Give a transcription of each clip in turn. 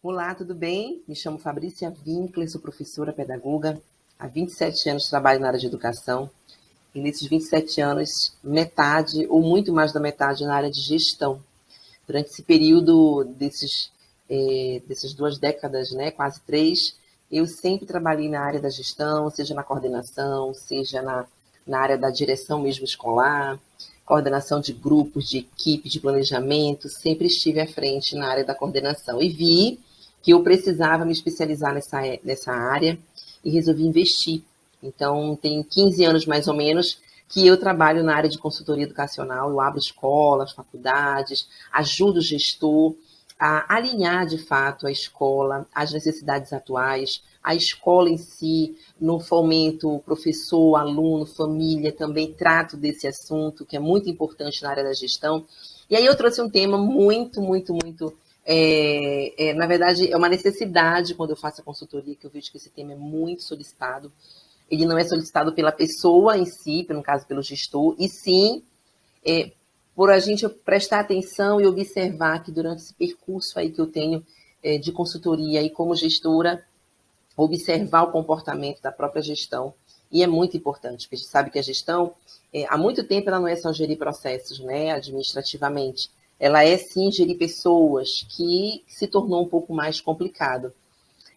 Olá, tudo bem? Me chamo Fabrícia Winkler, sou professora pedagoga. Há 27 anos trabalho na área de educação. E nesses 27 anos, metade, ou muito mais da metade, na área de gestão. Durante esse período dessas 2 décadas, né, quase 3, eu sempre trabalhei na área da gestão, seja na coordenação, seja na área da direção mesmo escolar, coordenação de grupos, de equipe, de planejamento, sempre estive à frente na área da coordenação. E vi que eu precisava me especializar nessa área e resolvi investir. Então, tem 15 anos mais ou menos que eu trabalho na área de consultoria educacional, eu abro escolas, faculdades, ajudo o gestor a alinhar de fato a escola às necessidades atuais, a escola em si, no fomento professor, aluno, família, também trato desse assunto, que é muito importante na área da gestão. E aí eu trouxe um tema muito, na verdade, é uma necessidade quando eu faço a consultoria, que eu vejo que esse tema é muito solicitado. Ele não é solicitado pela pessoa em si, no caso pelo gestor, e sim por a gente prestar atenção e observar que durante esse percurso aí que eu tenho de consultoria e como gestora, observar o comportamento da própria gestão. E é muito importante, porque a gente sabe que a gestão, há muito tempo, ela não é só gerir processos, né, administrativamente. Ela é, sim, gerir pessoas, que se tornou um pouco mais complicado.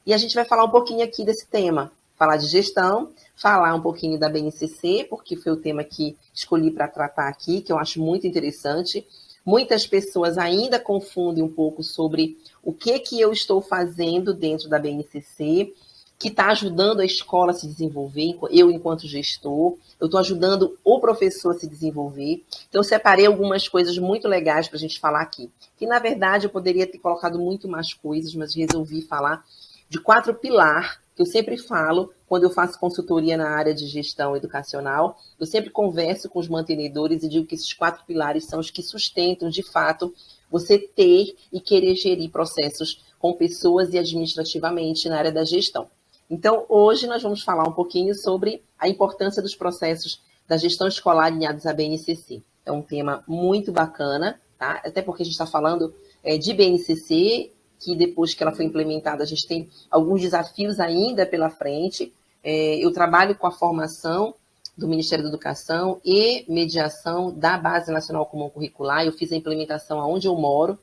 E a gente vai falar um pouquinho aqui desse tema, falar de gestão, falar um pouquinho da BNCC, porque foi o tema que escolhi para tratar aqui, que eu acho muito interessante. Muitas pessoas ainda confundem um pouco sobre o que eu estou fazendo dentro da BNCC, que está ajudando a escola a se desenvolver, eu enquanto gestor, eu estou ajudando o professor a se desenvolver. Então, eu separei algumas coisas muito legais para a gente falar aqui, que, na verdade, eu poderia ter colocado muito mais coisas, mas resolvi falar de 4 pilares, que eu sempre falo quando eu faço consultoria na área de gestão educacional. Eu sempre converso com os mantenedores e digo que esses 4 pilares são os que sustentam, de fato, você ter e querer gerir processos com pessoas e administrativamente na área da gestão. Então, hoje nós vamos falar um pouquinho sobre a importância dos processos da gestão escolar alinhados à BNCC. É um tema muito bacana, tá? Até porque a gente está falando de BNCC, que depois que ela foi implementada, a gente tem alguns desafios ainda pela frente. Eu trabalho com a formação do Ministério da Educação e mediação da Base Nacional Comum Curricular. Eu fiz a implementação aonde eu moro.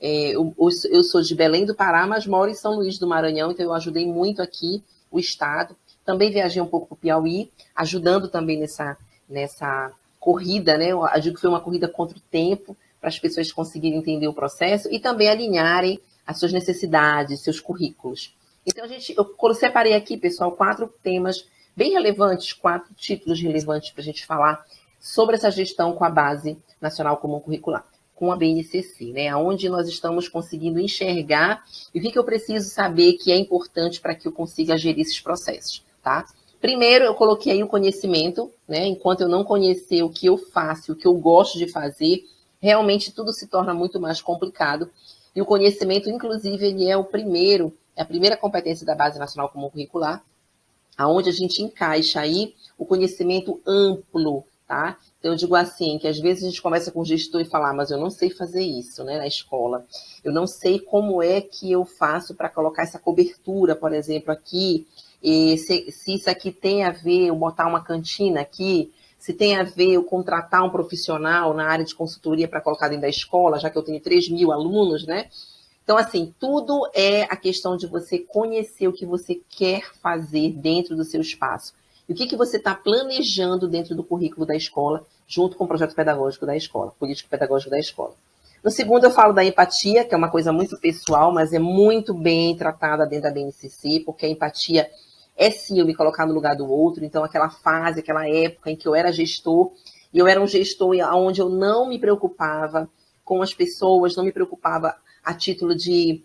Eu sou de Belém do Pará, mas moro em São Luís do Maranhão, então eu ajudei muito aqui o Estado. Também viajei um pouco para o Piauí, ajudando também nessa corrida, né? Eu digo que foi uma corrida contra o tempo, para as pessoas conseguirem entender o processo e também alinharem as suas necessidades, seus currículos. Então, eu separei aqui, pessoal, 4 temas bem relevantes, 4 títulos relevantes para a gente falar sobre essa gestão com a Base Nacional Comum Curricular, com a BNCC, né? Onde nós estamos conseguindo enxergar e o que eu preciso saber que é importante para que eu consiga gerir esses processos, tá? Primeiro, eu coloquei aí o conhecimento, né? Enquanto eu não conhecer o que eu faço, o que eu gosto de fazer, realmente tudo se torna muito mais complicado. E o conhecimento, inclusive, ele é a primeira competência da Base Nacional Comum Curricular, aonde a gente encaixa aí o conhecimento amplo, tá? Então, eu digo assim, que às vezes a gente conversa com o gestor e fala, mas eu não sei fazer isso, né, na escola. Eu não sei como é que eu faço para colocar essa cobertura, por exemplo, aqui, e se isso aqui tem a ver, eu botar uma cantina aqui, se tem a ver eu contratar um profissional na área de consultoria para colocar dentro da escola, já que eu tenho 3.000 alunos, né? Então, assim, tudo é a questão de você conhecer o que você quer fazer dentro do seu espaço. E o que você está planejando dentro do currículo da escola, junto com o projeto pedagógico da escola, político pedagógico da escola. No segundo, eu falo da empatia, que é uma coisa muito pessoal, mas é muito bem tratada dentro da BNCC, porque a empatia é sim eu me colocar no lugar do outro. Então, aquela fase, aquela época em que eu era gestor, e eu era um gestor onde eu não me preocupava com as pessoas, não me preocupava a título de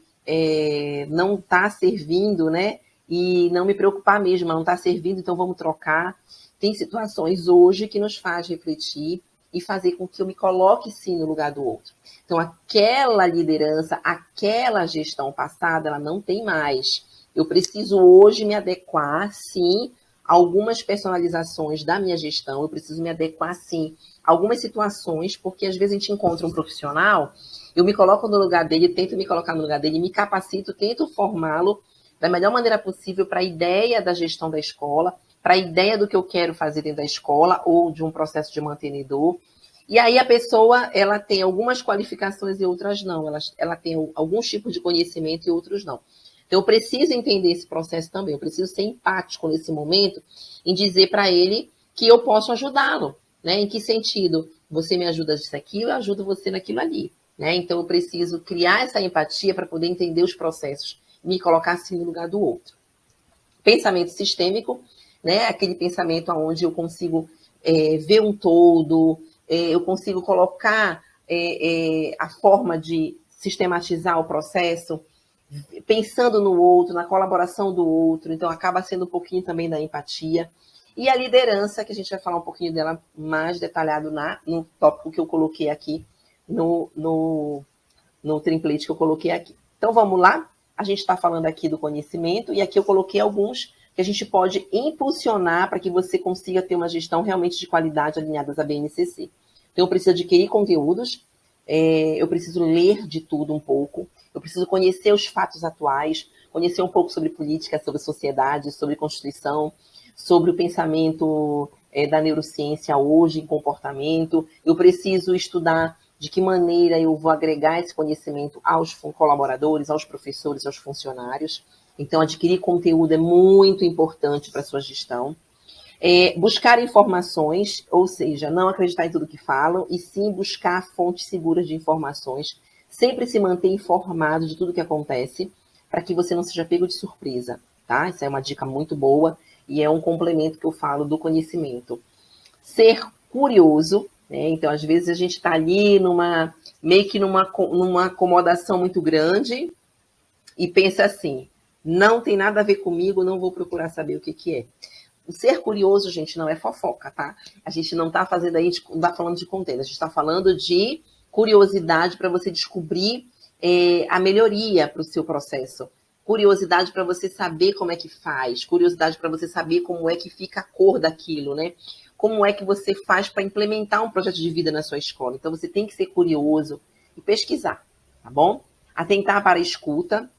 não estar servindo, né? E não me preocupar mesmo, não estar servindo, então vamos trocar. Tem situações hoje que nos faz refletir e fazer com que eu me coloque sim no lugar do outro. Então, aquela liderança, aquela gestão passada, ela não tem mais. Eu preciso hoje me adequar, sim, a algumas personalizações da minha gestão, eu preciso me adequar, sim, algumas situações, porque às vezes a gente encontra um profissional, eu me coloco no lugar dele, tento me colocar no lugar dele, me capacito, tento formá-lo da melhor maneira possível para a ideia da gestão da escola, para a ideia do que eu quero fazer dentro da escola ou de um processo de mantenedor. E aí a pessoa, ela tem algumas qualificações e outras não. Ela tem alguns tipos de conhecimento e outros não. Então eu preciso entender esse processo também. Eu preciso ser empático nesse momento em dizer para ele que eu posso ajudá-lo. Né? Em que sentido? Você me ajuda nisso aqui, eu ajudo você naquilo ali. Né? Então eu preciso criar essa empatia para poder entender os processos, me colocar assim no lugar do outro. Pensamento sistêmico, né? Aquele pensamento onde eu consigo ver um todo, eu consigo colocar a forma de sistematizar o processo, pensando no outro, na colaboração do outro, então acaba sendo um pouquinho também da empatia. E a liderança, que a gente vai falar um pouquinho dela mais detalhado no tópico que eu coloquei aqui, no template que eu coloquei aqui. Então vamos lá? A gente está falando aqui do conhecimento e aqui eu coloquei alguns que a gente pode impulsionar para que você consiga ter uma gestão realmente de qualidade alinhadas à BNCC. Então eu preciso adquirir conteúdos, eu preciso ler de tudo um pouco, eu preciso conhecer os fatos atuais, conhecer um pouco sobre política, sobre sociedade, sobre Constituição, sobre o pensamento da neurociência hoje em comportamento. Eu preciso estudar de que maneira eu vou agregar esse conhecimento aos colaboradores, aos professores, aos funcionários. Então, adquirir conteúdo é muito importante para a sua gestão. Buscar informações, ou seja, não acreditar em tudo que falam, e sim buscar fontes seguras de informações. Sempre se manter informado de tudo que acontece, para que você não seja pego de surpresa, tá? Essa é uma dica muito boa e é um complemento que eu falo do conhecimento. Ser curioso, né? Então, às vezes, a gente está ali meio que numa acomodação muito grande e pensa assim, não tem nada a ver comigo, não vou procurar saber o que é. O ser curioso, gente, não é fofoca, tá? A gente não está fazendo aí, não está falando de conteúdo, a gente está falando de curiosidade para você descobrir a melhoria para o seu processo. Curiosidade para você saber como é que faz, curiosidade para você saber como é que fica a cor daquilo, né? Como é que você faz para implementar um projeto de vida na sua escola. Então, você tem que ser curioso e pesquisar, tá bom? Atentar para a escuta,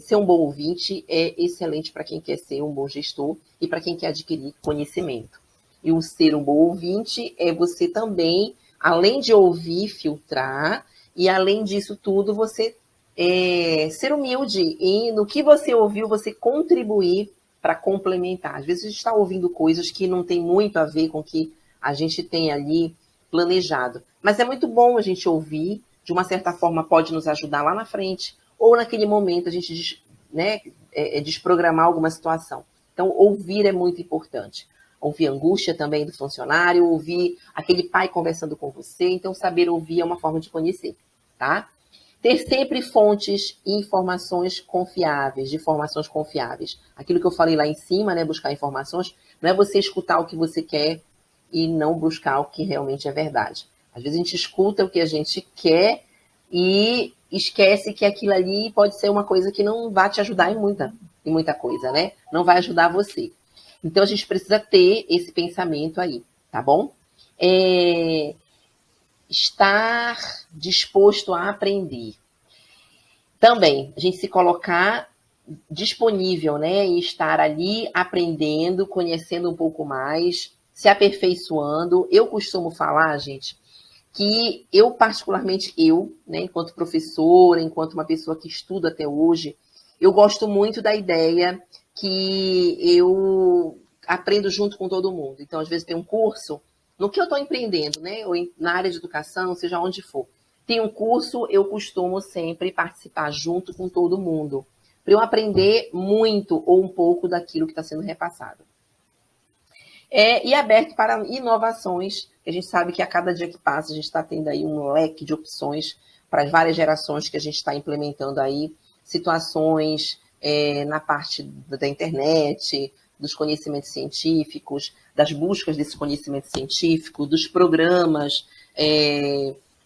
ser um bom ouvinte é excelente para quem quer ser um bom gestor e para quem quer adquirir conhecimento. E o ser um bom ouvinte é você também, além de ouvir, filtrar, e além disso tudo, você ser humilde e no que você ouviu, você contribuir para complementar. Às vezes a gente está ouvindo coisas que não tem muito a ver com o que a gente tem ali planejado. Mas é muito bom a gente ouvir, de uma certa forma pode nos ajudar lá na frente, ou naquele momento a gente desprogramar alguma situação. Então, ouvir é muito importante. Ouvir a angústia também do funcionário, ouvir aquele pai conversando com você. Então, saber ouvir é uma forma de conhecer, tá? Ter sempre fontes e informações confiáveis, de informações confiáveis. Aquilo que eu falei lá em cima, né, buscar informações, não é você escutar o que você quer e não buscar o que realmente é verdade. Às vezes a gente escuta o que a gente quer e esquece que aquilo ali pode ser uma coisa que não vai te ajudar em muita coisa, né? Não vai ajudar você. Então a gente precisa ter esse pensamento aí, tá bom? Estar disposto a aprender. Também, a gente se colocar disponível, né? E estar ali aprendendo, conhecendo um pouco mais, se aperfeiçoando. Eu costumo falar, gente, que eu, particularmente né, enquanto professora, enquanto uma pessoa que estuda até hoje, eu gosto muito da ideia que eu aprendo junto com todo mundo. Então, às vezes tem um curso, no que eu estou empreendendo, né, ou na área de educação, seja onde for. Tem um curso, eu costumo sempre participar junto com todo mundo, para eu aprender muito ou um pouco daquilo que está sendo repassado. E aberto para inovações, que a gente sabe que a cada dia que passa a gente está tendo aí um leque de opções para as várias gerações que a gente está implementando aí, situações na parte da internet, dos conhecimentos científicos, das buscas desse conhecimento científico, dos programas,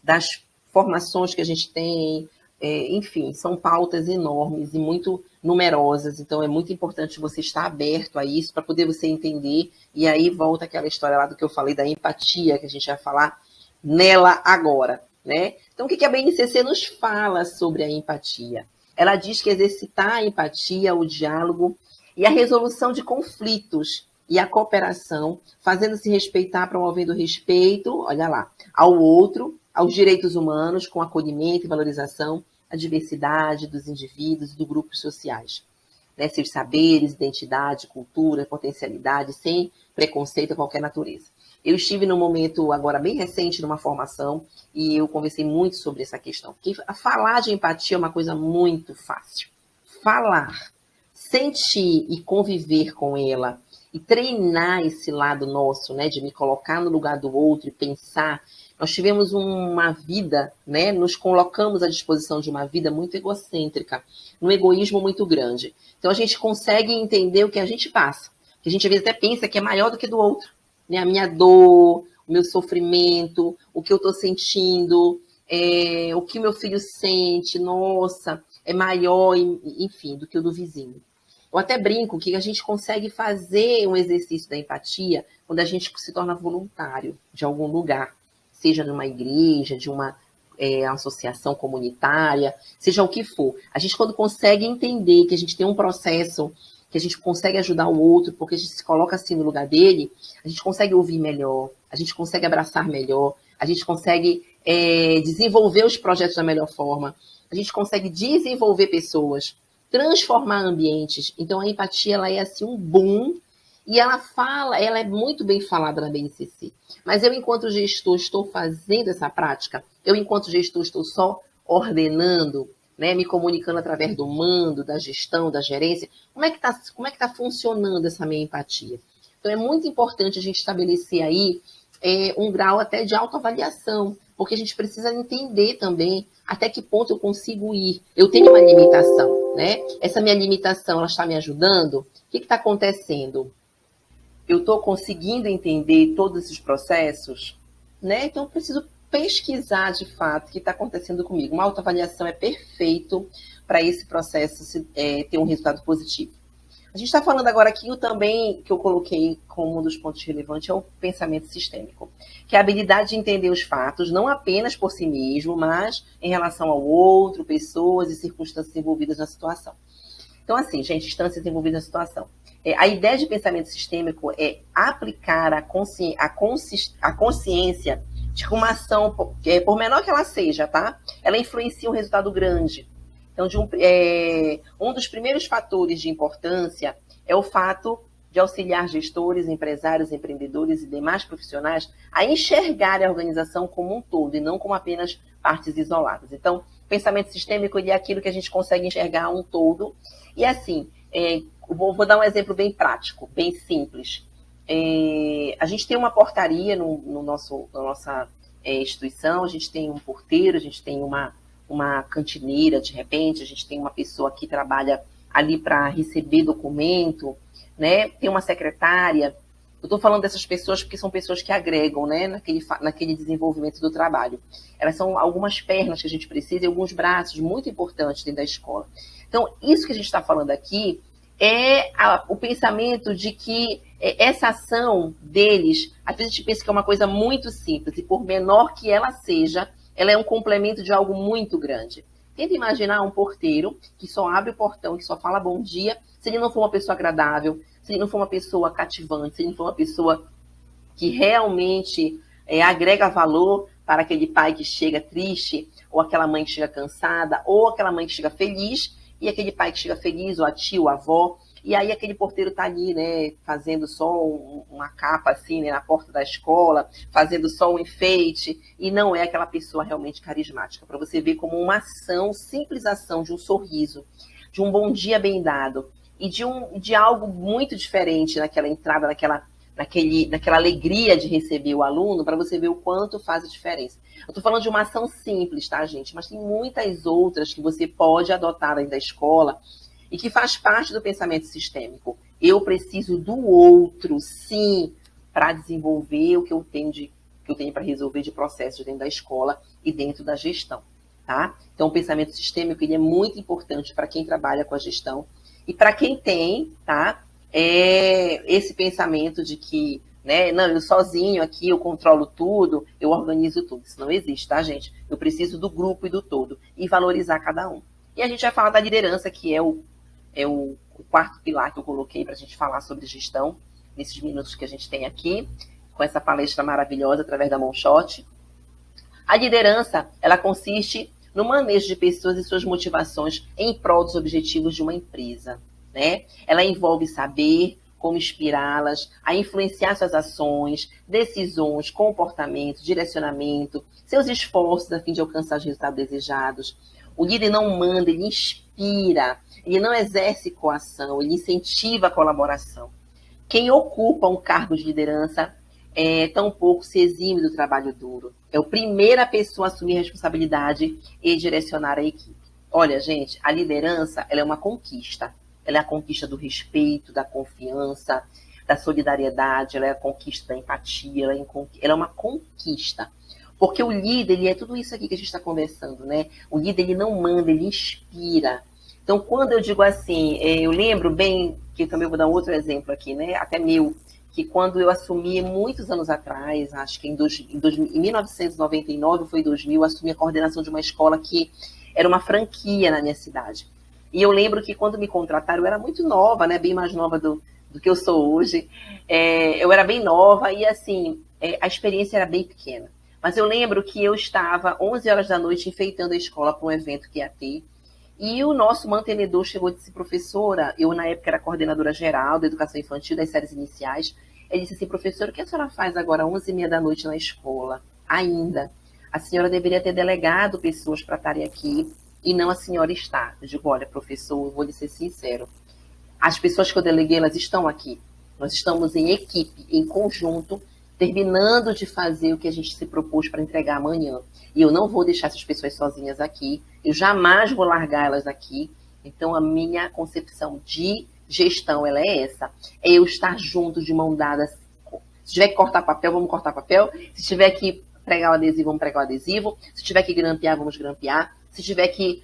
das formações que a gente tem, enfim, são pautas enormes e muito numerosas, então é muito importante você estar aberto a isso para poder você entender, e aí volta aquela história lá do que eu falei da empatia, que a gente vai falar nela agora, né? Então, o que a BNCC nos fala sobre a empatia? Ela diz que exercitar a empatia, o diálogo e a resolução de conflitos e a cooperação, fazendo-se respeitar, promovendo o respeito, olha lá, ao outro, aos direitos humanos, com acolhimento e valorização, a diversidade dos indivíduos e dos grupos sociais. Né? Seus saberes, identidade, cultura, potencialidade, sem preconceito de qualquer natureza. Eu estive num momento agora bem recente numa formação e eu conversei muito sobre essa questão. Porque falar de empatia é uma coisa muito fácil. Falar, sentir e conviver com ela e treinar esse lado nosso, né, de me colocar no lugar do outro e pensar. Nós tivemos uma vida, né, nos colocamos à disposição de uma vida muito egocêntrica, um egoísmo muito grande. Então a gente consegue entender o que a gente passa, que a gente às vezes até pensa que é maior do que do outro, né? A minha dor, o meu sofrimento, o que eu estou sentindo, o que meu filho sente, nossa, é maior, enfim, do que o do vizinho. Eu até brinco que a gente consegue fazer um exercício da empatia quando a gente se torna voluntário de algum lugar, seja numa igreja, de uma associação comunitária, seja o que for. A gente, quando consegue entender que a gente tem um processo, que a gente consegue ajudar o outro, porque a gente se coloca assim no lugar dele, a gente consegue ouvir melhor, a gente consegue abraçar melhor, a gente consegue desenvolver os projetos da melhor forma, a gente consegue desenvolver pessoas, transformar ambientes. Então, a empatia, ela é assim um boom, e ela é muito bem falada na BNCC. Mas eu, enquanto gestor, estou fazendo essa prática? Eu, enquanto gestor, estou só ordenando, né, me comunicando através do mando, da gestão, da gerência? Como é que tá funcionando essa minha empatia? Então, é muito importante a gente estabelecer aí um grau até de autoavaliação, porque a gente precisa entender também até que ponto eu consigo ir. Eu tenho uma limitação, né? Essa minha limitação, ela está me ajudando? O que está acontecendo? Eu estou conseguindo entender todos esses processos, né? Então, eu preciso pesquisar de fato o que está acontecendo comigo. Uma autoavaliação é perfeito para esse processo ter um resultado positivo. A gente está falando agora aqui também, que eu coloquei como um dos pontos relevantes, é o pensamento sistêmico, que é a habilidade de entender os fatos, não apenas por si mesmo, mas em relação ao outro, pessoas e circunstâncias envolvidas na situação. Então, assim, gente, instâncias envolvidas na situação. A ideia de pensamento sistêmico é aplicar a consciência de que uma ação, por menor que ela seja, tá? Ela influencia um resultado grande. Então, um dos primeiros fatores de importância é o fato de auxiliar gestores, empresários, empreendedores e demais profissionais a enxergar a organização como um todo e não como apenas partes isoladas. Então, pensamento sistêmico é aquilo que a gente consegue enxergar um todo. E assim, vou dar um exemplo bem prático, bem simples. A gente tem uma portaria na nossa instituição, a gente tem um porteiro, a gente tem uma cantineira, de repente, a gente tem uma pessoa que trabalha ali para receber documento, né? Tem uma secretária. Eu estou falando dessas pessoas porque são pessoas que agregam, né, naquele desenvolvimento do trabalho. Elas são algumas pernas que a gente precisa e alguns braços muito importantes dentro da escola. Então, isso que a gente está falando aqui é o pensamento de que essa ação deles, às vezes a gente pensa que é uma coisa muito simples, e por menor que ela seja, ela é um complemento de algo muito grande. Tenta imaginar um porteiro que só abre o portão, que só fala bom dia, se ele não for uma pessoa agradável, se ele não for uma pessoa cativante, se ele não for uma pessoa que realmente agrega valor para aquele pai que chega triste, ou aquela mãe que chega cansada, ou aquela mãe que chega feliz, e aquele pai que chega feliz, ou a tia, ou a avó, e aí aquele porteiro está ali, né, fazendo só uma capa assim, né, na porta da escola, fazendo só um enfeite, e não é aquela pessoa realmente carismática. Para você ver como uma ação, simples ação de um sorriso, de um bom dia bem dado, e de algo muito diferente naquela entrada, naquela alegria de receber o aluno, para você ver o quanto faz a diferença. Eu estou falando de uma ação simples, tá, gente? Mas tem muitas outras que você pode adotar dentro da escola e que faz parte do pensamento sistêmico. Eu preciso do outro, sim, para desenvolver o que eu tenho para resolver de processos dentro da escola e dentro da gestão. tá? Então, o pensamento sistêmico, ele é muito importante para quem trabalha com a gestão e para quem tem, tá? Esse pensamento de que, né, não, eu sozinho aqui, eu controlo tudo, eu organizo tudo. Isso não existe, tá, gente? Eu preciso do grupo e do todo e valorizar cada um. E a gente vai falar da liderança, que é o quarto pilar que eu coloquei para a gente falar sobre gestão, nesses minutos que a gente tem aqui, com essa palestra maravilhosa através da Moonshot. A liderança, ela consiste no manejo de pessoas e suas motivações em prol dos objetivos de uma empresa, né? Ela envolve saber como inspirá-las a influenciar suas ações, decisões, comportamento, direcionamento, seus esforços a fim de alcançar os resultados desejados. O líder não manda, ele inspira, ele não exerce coação, ele incentiva a colaboração. Quem ocupa um cargo de liderança tampouco se exime do trabalho duro. É a primeira pessoa a assumir a responsabilidade e direcionar a equipe. Olha, gente, a liderança, ela é uma conquista. Ela é a conquista do respeito, da confiança, da solidariedade, ela é a conquista da empatia, ela é uma conquista. Porque o líder, ele é tudo isso aqui que a gente está conversando, né? O líder, ele não manda, ele inspira. Então, quando eu digo assim, eu lembro bem, que também vou dar um outro exemplo aqui, né? Até meu, que quando eu assumi muitos anos atrás, acho que em 1999, foi 2000, eu assumi a coordenação de uma escola que era uma franquia na minha cidade. E eu lembro que quando me contrataram, eu era muito nova, né? Bem mais nova do que eu sou hoje. Eu era bem nova e, assim, a experiência era bem pequena. Mas eu lembro que eu estava 11 horas da noite enfeitando a escola para um evento que ia ter. E o nosso mantenedor chegou e disse, professora, eu na época era coordenadora geral da educação infantil das séries iniciais. Ele disse assim, professora, o que a senhora faz agora 11h30 da noite na escola? Ainda. A senhora deveria ter delegado pessoas para estarem aqui e não a senhora está. Eu digo, olha, professor, eu vou lhe ser sincero. As pessoas que eu deleguei, elas estão aqui. Nós estamos em equipe, em conjunto, terminando de fazer o que a gente se propôs para entregar amanhã. E eu não vou deixar essas pessoas sozinhas aqui. Eu jamais vou largar elas aqui. Então, a minha concepção de gestão, ela é essa. É eu estar junto, de mão dada. Se tiver que cortar papel, vamos cortar papel. Se tiver que pregar o adesivo, vamos pregar o adesivo. Se tiver que grampear, vamos grampear. Se tiver que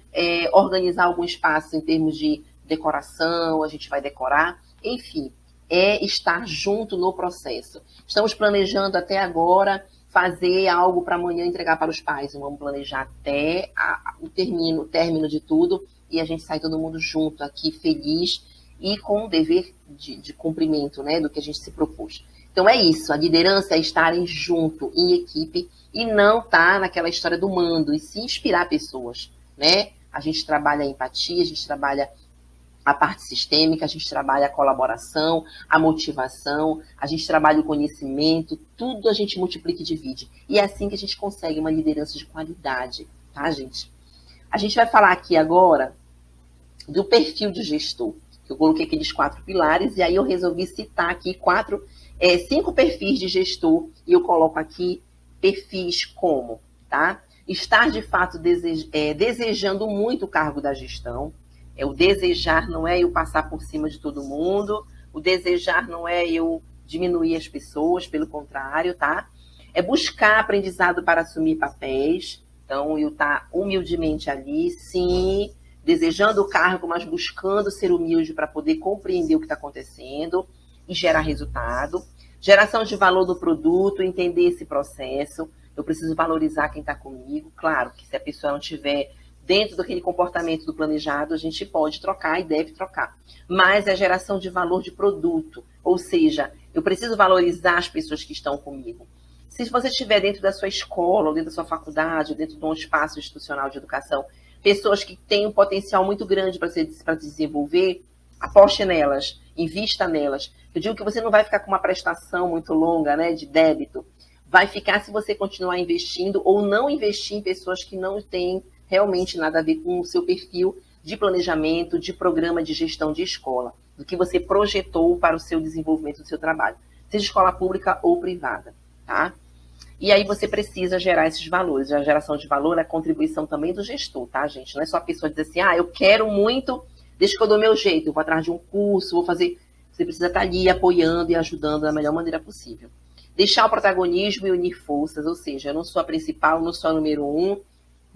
organizar algum espaço em termos de decoração, a gente vai decorar. Enfim, é estar junto no processo. Estamos planejando até agora fazer algo para amanhã entregar para os pais. Vamos planejar até o término de tudo e a gente sai todo mundo junto aqui, feliz e com o dever de cumprimento, né, do que a gente se propôs. Então é isso, a liderança é estarem junto, em equipe, e não estar naquela história do mando, e se inspirar pessoas, né? A gente trabalha a empatia, a gente trabalha a parte sistêmica, a gente trabalha a colaboração, a motivação, a gente trabalha o conhecimento, tudo a gente multiplica e divide. E é assim que a gente consegue uma liderança de qualidade, tá, gente? A gente vai falar aqui agora do perfil de gestor. Eu coloquei aqueles 4 pilares e aí eu resolvi citar aqui 5 perfis de gestor e eu coloco aqui perfis como, tá? Estar de fato desejando muito o cargo da gestão. O desejar não é eu passar por cima de todo mundo, o desejar não é eu diminuir as pessoas, pelo contrário, tá? É buscar aprendizado para assumir papéis, então eu estar humildemente ali, sim, desejando o cargo, mas buscando ser humilde para poder compreender o que está acontecendo e gerar resultado. Geração de valor do produto, entender esse processo. Eu preciso valorizar quem está comigo. Claro que se a pessoa não tiver dentro daquele comportamento do planejado, a gente pode trocar e deve trocar. Mas é a geração de valor de produto. Ou seja, eu preciso valorizar as pessoas que estão comigo. Se você estiver dentro da sua escola, ou dentro da sua faculdade, ou dentro de um espaço institucional de educação, pessoas que têm um potencial muito grande para se desenvolver, aposte nelas, invista nelas. Eu digo que você não vai ficar com uma prestação muito longa, né, de débito. Vai ficar se você continuar investindo ou não investir em pessoas que não têm realmente nada a ver com o seu perfil de planejamento, de programa de gestão de escola, do que você projetou para o seu desenvolvimento do seu trabalho, seja escola pública ou privada, tá? E aí você precisa gerar esses valores. A geração de valor é a contribuição também do gestor, tá, gente? Não é só a pessoa dizer assim, eu quero muito, deixa que eu dou meu jeito, eu vou atrás de um curso, vou fazer... Você precisa estar ali apoiando e ajudando da melhor maneira possível. Deixar o protagonismo e unir forças, ou seja, eu não sou a principal, não sou a número 1,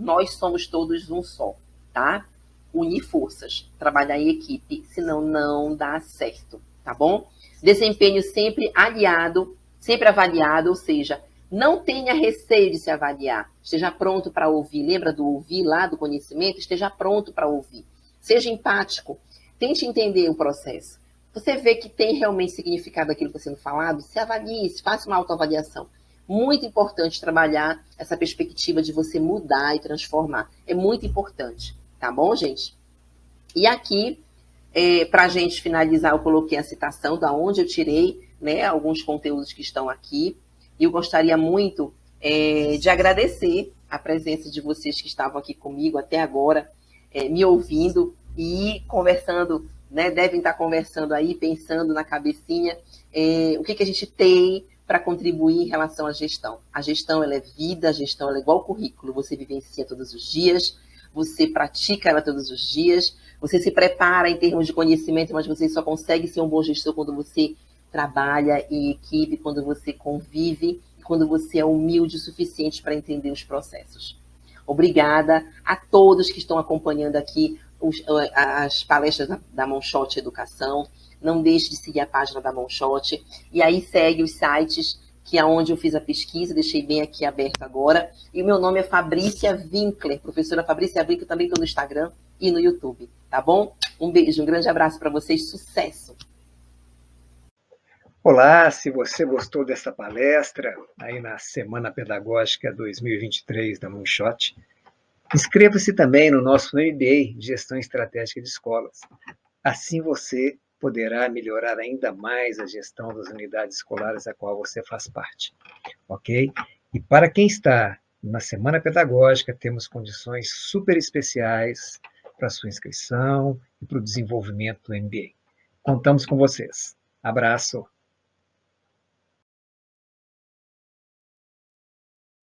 nós somos todos um só, tá? Unir forças, trabalhar em equipe, senão não dá certo, tá bom? Desempenho sempre aliado, sempre avaliado, ou seja, não tenha receio de se avaliar. Esteja pronto para ouvir. Lembra do ouvir lá, do conhecimento? Esteja pronto para ouvir. Seja empático. Tente entender o processo. Você vê que tem realmente significado aquilo que está sendo falado? Se avalie, faça uma autoavaliação. Muito importante trabalhar essa perspectiva de você mudar e transformar. É muito importante. Tá bom, gente? E aqui, para a gente finalizar, eu coloquei a citação da onde eu tirei, né, alguns conteúdos que estão aqui. E eu gostaria muito de agradecer a presença de vocês que estavam aqui comigo até agora, me ouvindo e conversando, né, devem estar conversando aí, pensando na cabecinha, o que a gente tem para contribuir em relação à gestão. A gestão, ela é vida, a gestão ela é igual currículo, você vivencia todos os dias, você pratica ela todos os dias, você se prepara em termos de conhecimento, mas você só consegue ser um bom gestor quando você trabalha em equipe, quando você convive, quando você é humilde o suficiente para entender os processos. Obrigada a todos que estão acompanhando aqui as palestras da Moonshot Educação. Não deixe de seguir a página da Moonshot. E aí segue os sites, que é onde eu fiz a pesquisa, deixei bem aqui aberto agora. E o meu nome é Fabrícia Winkler, professora Fabrícia Winkler, também estou no Instagram e no YouTube, tá bom? Um beijo, um grande abraço para vocês, sucesso! Olá, se você gostou dessa palestra, aí na Semana Pedagógica 2023 da Moonshot, inscreva-se também no nosso MBA, Gestão Estratégica de Escolas. Assim você poderá melhorar ainda mais a gestão das unidades escolares a qual você faz parte, ok? E para quem está na Semana Pedagógica, temos condições super especiais para a sua inscrição e para o desenvolvimento do MBA. Contamos com vocês. Abraço!